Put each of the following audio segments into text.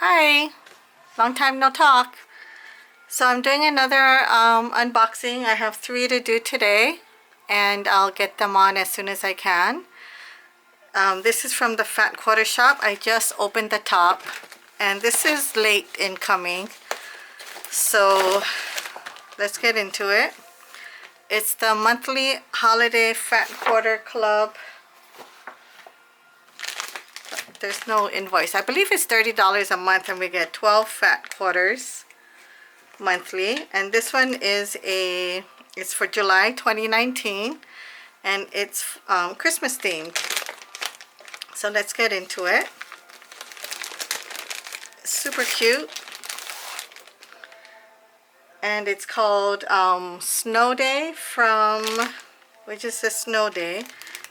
Hi, long time no talk. So I'm doing another unboxing. I have 3 to do today, and I'll get them on as soon as I can. This is from the Fat Quarter Shop. I just opened the top, and this is late incoming. So let's get into it. It's the monthly holiday Fat Quarter Club. There's no invoice. I believe it's $30 a month, and we get 12 fat quarters monthly. And this one is it's for July 2019, and it's Christmas themed. So let's get into it. Super cute. And it's called Snow Day from, which is a Snow Day.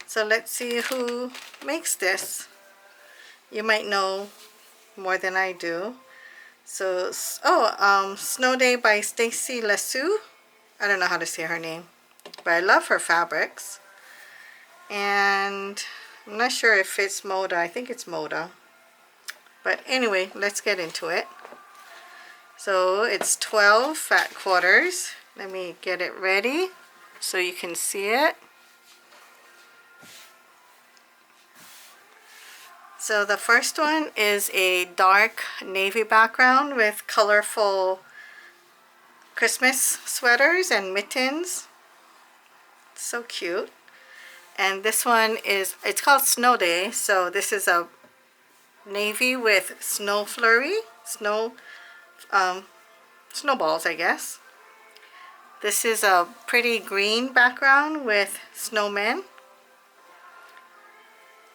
So let's see who makes this. You might know more than I do. So, Snow Day by Stacy Lasue. I don't know how to say her name, but I love her fabrics. And I'm not sure if it's Moda. I think it's Moda. But anyway, let's get into it. So it's 12 fat quarters. Let me get it ready so you can see it. So the first one is a dark navy background with colorful Christmas sweaters and mittens. So cute. And this one is, it's called Snow Day. So this is a navy with snow flurry, snowballs, I guess. This is a pretty green background with snowmen.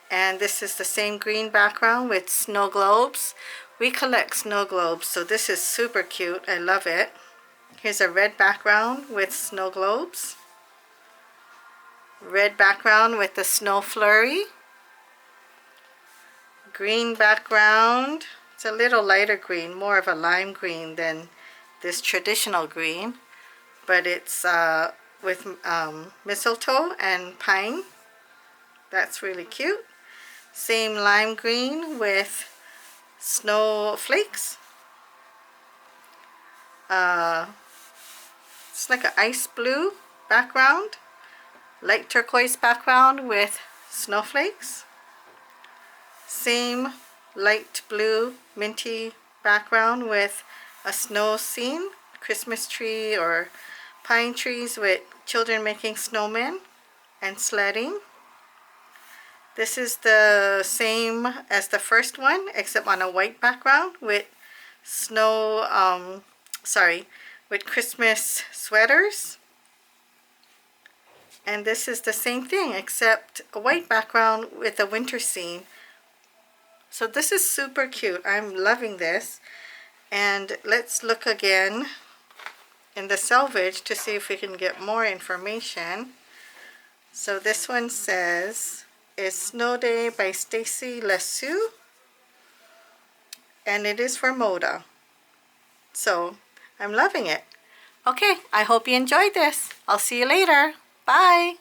And this is the same green background with snow globes. We collect snow globes, so this is super cute. I love it. Here's a red background with snow globes. Red background with the snow flurry. Green background. It's a little lighter green, more of a lime green than this traditional green. But it's with mistletoe and pine. That's really cute. Same lime green with snowflakes. It's like an ice blue background. Light turquoise background with snowflakes. Same light blue minty background with a snow scene, Christmas tree or pine trees with children making snowmen and sledding. This is the same as the first one, except on a white background with with Christmas sweaters. And this is the same thing, except a white background with a winter scene. So this is super cute. I'm loving this. And let's look again in the selvage to see if we can get more information. So this one says, it's Snow Day by Stacy Lasue, and it is for Moda. So I'm loving it. Okay, I hope you enjoyed this. I'll see you later. Bye.